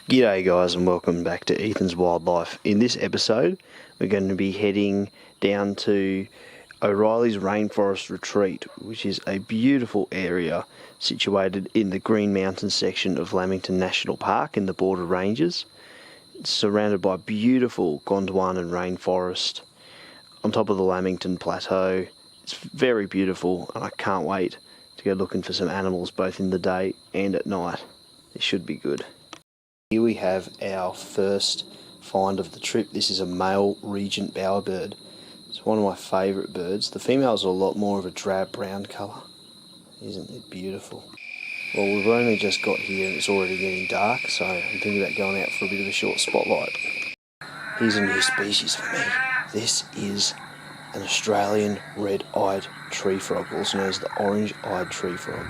G'day guys and welcome back to Ethan's Wildlife. In this episode we're going to be heading down to O'Reilly's Rainforest Retreat, which is a beautiful area situated in the Green Mountains section of Lamington National Park in the Border Ranges. It's surrounded by beautiful Gondwanan rainforest on top of the Lamington Plateau. It's very beautiful and I can't wait to go looking for some animals both in the day and at night. It should be good. Here we have our first find of the trip. This is a male regent bowerbird. It's one of my favourite birds. The females are a lot more of a drab brown colour. Isn't it beautiful? Well, we've only just got here and it's already getting dark, so I'm thinking about going out for a bit of a short spotlight. Here's a new species for me. This is an Australian red-eyed tree frog, also known as the orange-eyed tree frog.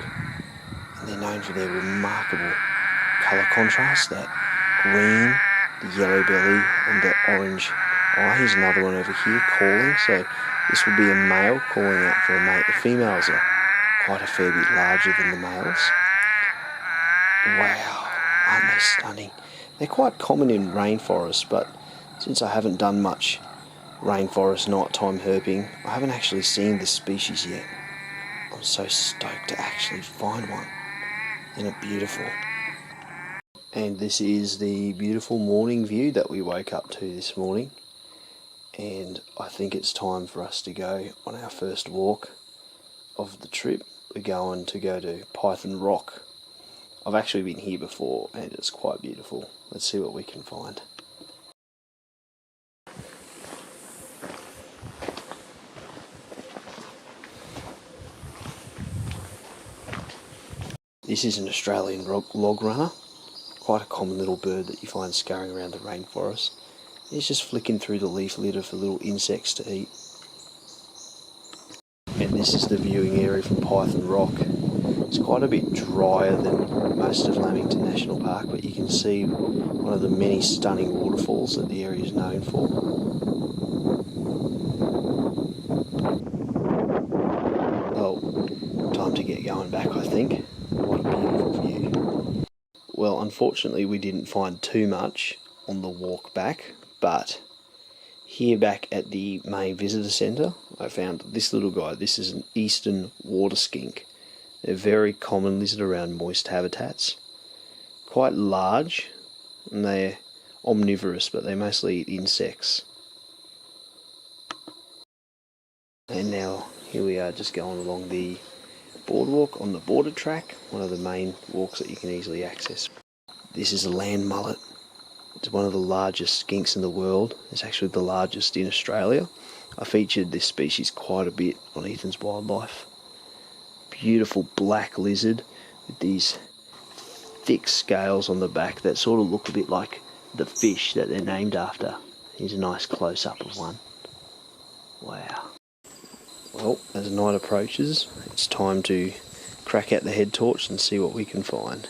And they're known for their remarkable colour contrast, that green, the yellow belly and the orange eye. Here's another one over here calling, so this will be a male calling out for a mate. The females are quite a fair bit larger than the males. Wow, aren't they stunning? They're quite common in rainforests, but since I haven't done much rainforest nighttime herping, I haven't actually seen this species yet. I'm so stoked to actually find one. Isn't it beautiful? And this is the beautiful morning view that we woke up to this morning, and I think it's time for us to go on our first walk of the trip. We're going to go to Python Rock. I've actually been here before and it's quite beautiful. Let's see what we can find. This is an Australian log runner. Quite a common little bird that you find scurrying around the rainforest. It's just flicking through the leaf litter for little insects to eat. And this is the viewing area from Python Rock. It's quite a bit drier than most of Lamington National Park, but you can see one of the many stunning waterfalls that the area is known for. Oh, time to get going back, I think. What a beautiful view. Well, unfortunately we didn't find too much on the walk back, but here back at the main visitor centre I found this little guy. This is an eastern water skink. They're a very common lizard around moist habitats. Quite large, and they're omnivorous, but they mostly eat insects. And now here we are just going along the boardwalk on the border track, one of the main walks that you can easily access. This is a land mullet. It's one of the largest skinks in the world. It's actually the largest in Australia. I featured this species quite a bit on Ethan's Wildlife. Beautiful black lizard with these thick scales on the back that sort of look a bit like the fish that they're named after. Here's a nice close-up of one. Wow. Well, as night approaches, it's time to crack out the head torch and see what we can find.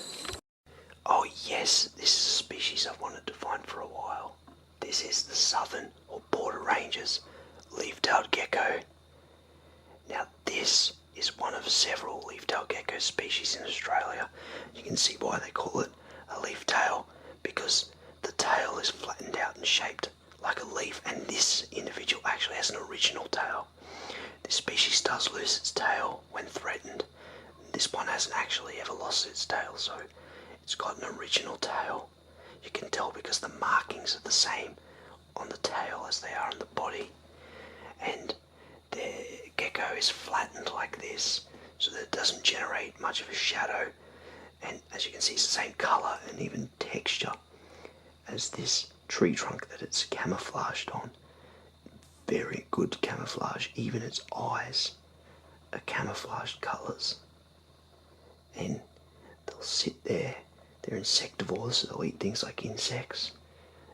Oh yes, this is a species I've wanted to find for a while. This is the southern or border ranges leaf-tailed gecko. Now this is one of several leaf-tailed gecko species in Australia. You can see why they call it a leaf tail, because the tail is flattened out and shaped like a leaf, and this individual actually has an original tail. This species does lose its tail when threatened. This one hasn't actually ever lost its tail, so it's got an original tail. You can tell because the markings are the same on the tail as they are on the body. And the gecko is flattened like this so that it doesn't generate much of a shadow. And as you can see, it's the same colour and even texture as this tree trunk that it's camouflaged on. Very good camouflage. Even its eyes are camouflaged colours. And they'll sit there. They're insectivores, so they'll eat things like insects.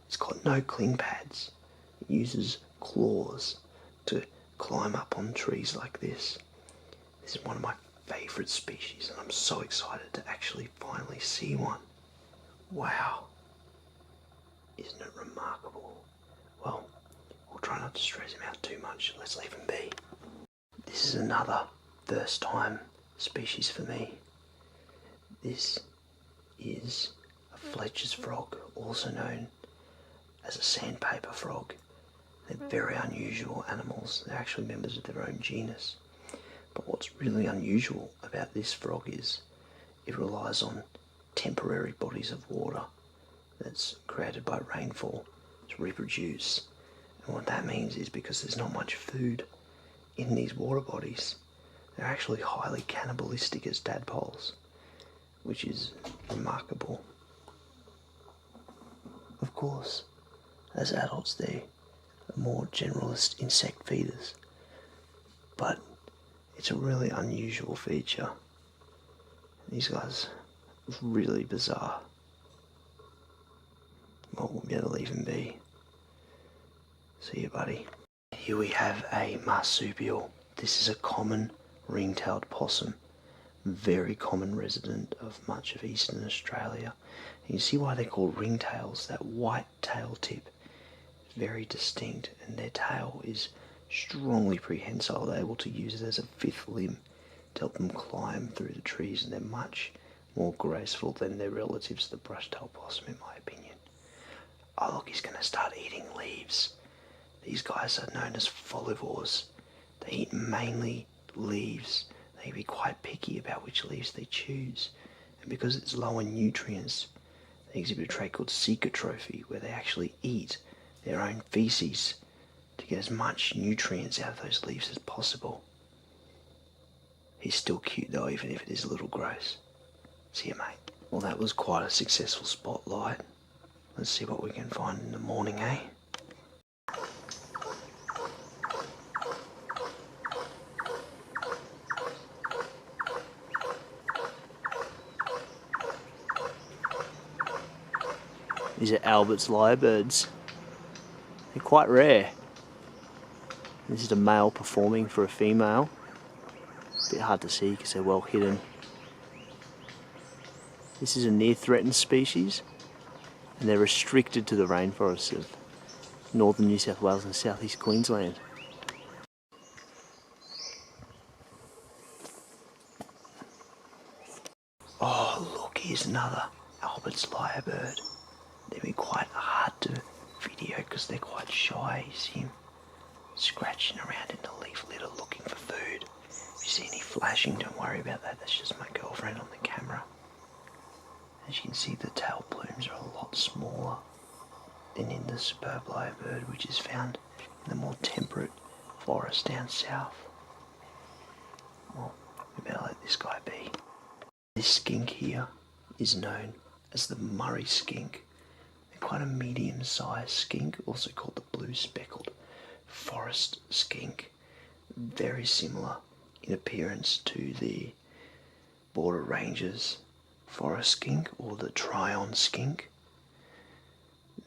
It's got no cling pads. It uses claws to climb up on trees like this. This is one of my favourite species, and I'm so excited to actually finally see one. Wow. Isn't it remarkable? Well, we'll try not to stress him out too much. Let's leave him be. This is another first time species for me. This is a Fletcher's frog, also known as a sandpaper frog. They're very unusual animals. They're actually members of their own genus. But what's really unusual about this frog is it relies on temporary bodies of water that's created by rainfall to reproduce. And what that means is because there's not much food in these water bodies, they're actually highly cannibalistic as tadpoles, which is remarkable. Of course, as adults they're more generalist insect feeders, but it's a really unusual feature. These guys are really bizarre. Well, we're going to leave him be. See you, buddy. Here we have a marsupial. This is a common ring-tailed possum, very common resident of much of eastern Australia. And you see why they're called ringtails. That white tail tip is very distinct, and their tail is strongly prehensile. They're able to use it as a fifth limb to help them climb through the trees, and they're much more graceful than their relatives, the brush-tailed possum, in my opinion. Oh look, he's going to start eating leaves. These guys are known as folivores. They eat mainly leaves. They can be quite picky about which leaves they choose. And because it's low in nutrients, they exhibit a trait called cecotrophy, where they actually eat their own feces to get as much nutrients out of those leaves as possible. He's still cute though, even if it is a little gross. See you, mate. Well, that was quite a successful spotlight. Let's see what we can find in the morning, eh? These are Albert's lyrebirds. They're quite rare. This is a male performing for a female. A bit hard to see because they're well hidden. This is a near threatened species, and they're restricted to the rainforests of northern New South Wales and southeast Queensland. Oh look, here's another Albert's lyrebird. They'd be quite hard to video because they're quite shy. You see him scratching around in the leaf litter looking for food. If you see any flashing, don't worry about that. That's just my girlfriend on the camera. As you can see, the tail plumes are a lot smaller than in the superb lyrebird, which is found in the more temperate forest down south. Well, we better let this guy be. This skink here is known as the Murray skink. They're quite a medium-sized skink, also called the blue-speckled forest skink. Very similar in appearance to the border ranges forest skink or the Tryon skink.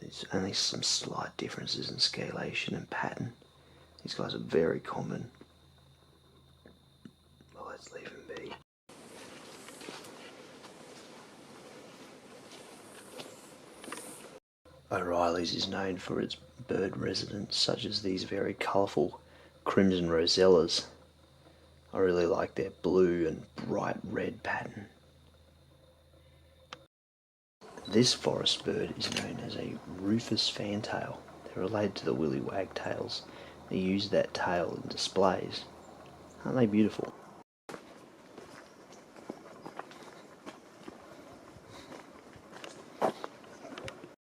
There's only some slight differences in scalation and pattern. These guys are very common. Well, let's leave him be. O'Reilly's is known for its bird residents, such as these very colourful crimson rosellas. I really like their blue and bright red pattern. This forest bird is known as a rufous fantail. They're related to the willy wagtails. They use that tail in displays. Aren't they beautiful?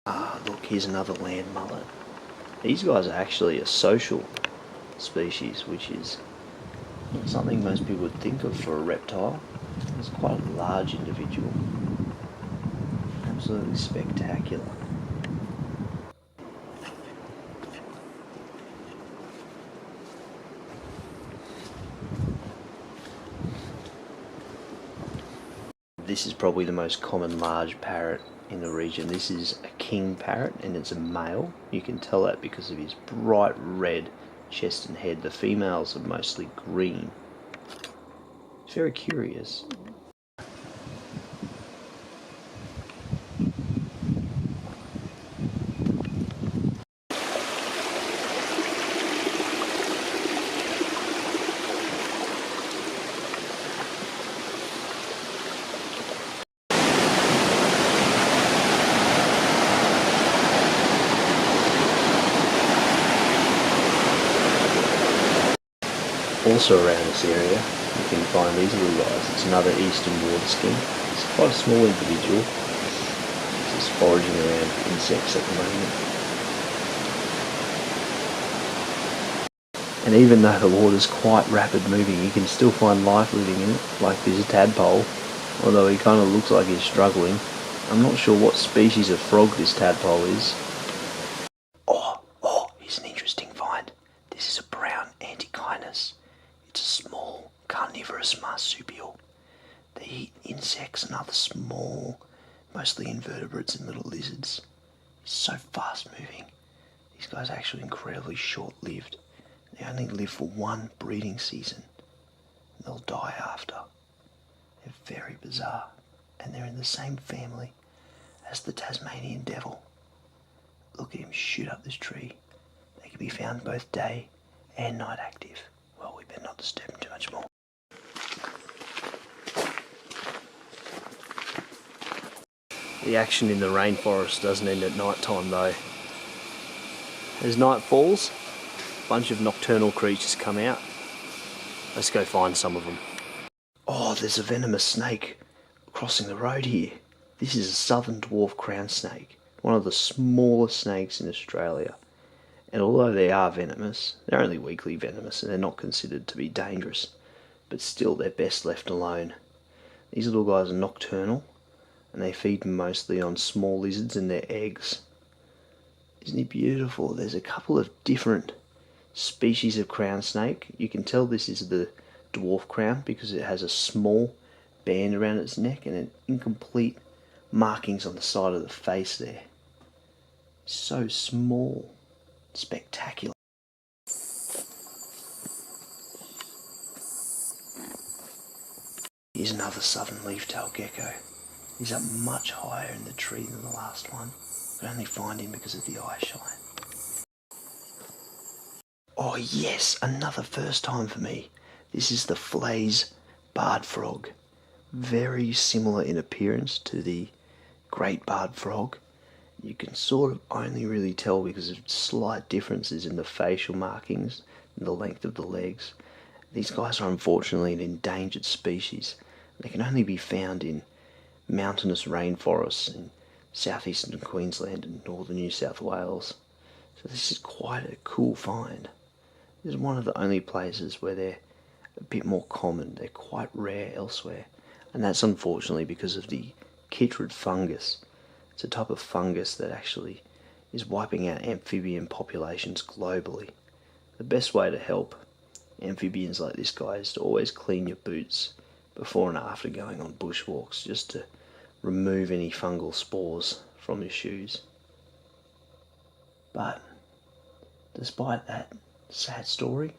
Ah, look, here's another land mullet. These guys are actually a social species, which is not something most people would think of for a reptile. It's quite a large individual. Absolutely spectacular. This is probably the most common large parrot in the region. This is a king parrot and it's a male. You can tell that because of his bright red chest and head. The females are mostly green. It's very curious. Also around this area you can find these little guys. It's another eastern water skin. It's quite a small individual. It's just foraging around insects at the moment. And even though the water's quite rapid moving, you can still find life living in it, like this tadpole, although he kind of looks like he's struggling. I'm not sure what species of frog this tadpole is. Oh, here's an interesting find. This is a brown antechinus. It's a small carnivorous marsupial. They eat insects and other small, mostly invertebrates and little lizards. It's so fast moving. These guys are actually incredibly short-lived. They only live for one breeding season. And they'll die after. They're very bizarre. And they're in the same family as the Tasmanian devil. Look at him shoot up this tree. They can be found both day and night active. Well, we better not disturb him too much more. The action in the rainforest doesn't end at night time though. As night falls, a bunch of nocturnal creatures come out. Let's go find some of them. Oh, there's a venomous snake crossing the road here. This is a southern dwarf crown snake, one of the smallest snakes in Australia. And although they are venomous, they're only weakly venomous and they're not considered to be dangerous. But still, they're best left alone. These little guys are nocturnal and they feed mostly on small lizards and their eggs. Isn't he beautiful? There's a couple of different species of crown snake. You can tell this is the dwarf crown because it has a small band around its neck and an incomplete markings on the side of the face there. So small. Spectacular. Here's another southern leaf-tailed gecko. He's up much higher in the tree than the last one. I could only find him because of the eye shine. Oh yes, another first time for me. This is the Flay's barred frog. Very similar in appearance to the great barred frog. You can sort of only really tell because of slight differences in the facial markings and the length of the legs. These guys are unfortunately an endangered species. They can only be found in mountainous rainforests in southeastern Queensland and northern New South Wales. So this is quite a cool find. This is one of the only places where they're a bit more common. They're quite rare elsewhere. And that's unfortunately because of the chytrid fungus. It's a type of fungus that actually is wiping out amphibian populations globally. The best way to help amphibians like this guy is to always clean your boots before and after going on bushwalks, just to remove any fungal spores from your shoes. But despite that sad story,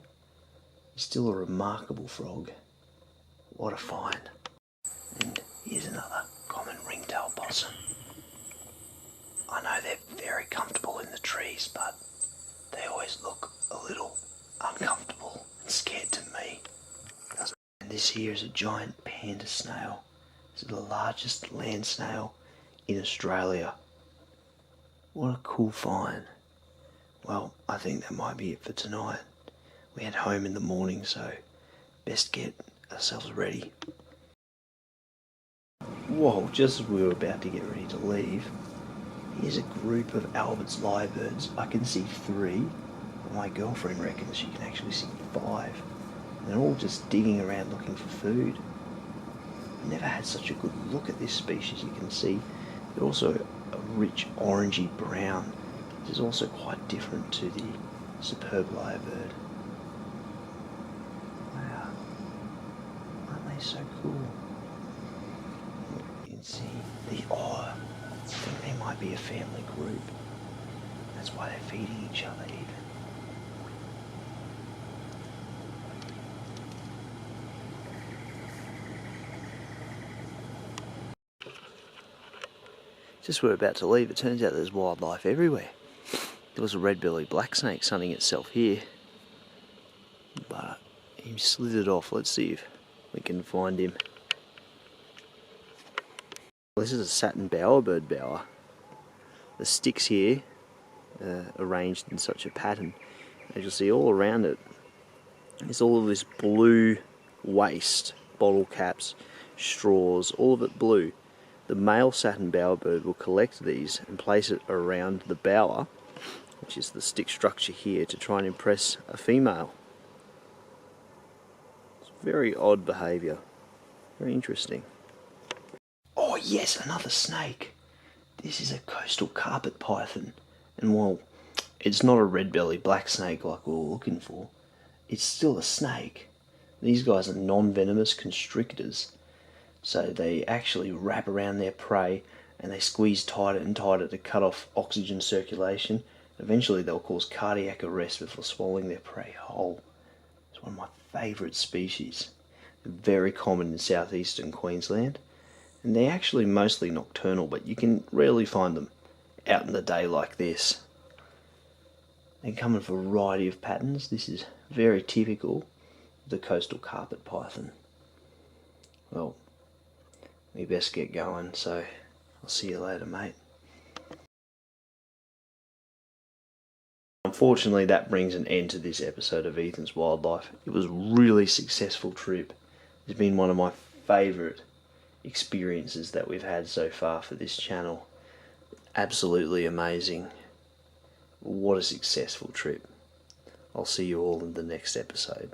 he's still a remarkable frog. What a find. And here's another common ringtail possum. I know they're very comfortable in the trees, but they always look a little uncomfortable and scared to me. And this here is a giant panda snail. This is the largest land snail in Australia. What a cool find. Well, I think that might be it for tonight. We head home in the morning, so best get ourselves ready. Whoa, just as we were about to get ready to leave, here's a group of Albert's lyrebirds. I can see 3, but my girlfriend reckons she can actually see 5. And they're all just digging around looking for food. I've never had such a good look at this species. You can see they're also a rich orangey brown. This is also quite different to the superb lyrebird. Wow, aren't they so cool? You can see I think they might be a family group. That's why they're feeding each other even. Just we're about to leave, it turns out there's wildlife everywhere. There was a red-bellied black snake sunning itself here, but he slithered off. Let's see if we can find him. This is a satin bowerbird bower. The sticks here are arranged in such a pattern. As you'll see all around it, It's all of this blue waste, bottle caps, straws, all of it blue. The male satin bowerbird will collect these and place it around the bower, which is the stick structure here, to try and impress a female. It's very odd behaviour. Very interesting. Oh yes, another snake. This is a coastal carpet python. And well, it's not a red-bellied black snake like we were looking for. It's still a snake. These guys are non-venomous constrictors. So they actually wrap around their prey and they squeeze tighter and tighter to cut off oxygen circulation. Eventually they'll cause cardiac arrest before swallowing their prey whole. It's one of my favourite species. They're very common in southeastern Queensland. And they're actually mostly nocturnal, but you can rarely find them out in the day like this. They come in a variety of patterns. This is very typical of the coastal carpet python. Well, we best get going, so I'll see you later, mate. Unfortunately, that brings an end to this episode of Ethan's Wildlife. It was a really successful trip. It's been one of my favourite experiences that we've had so far for this channel. Absolutely amazing. What a successful trip. I'll see you all in the next episode.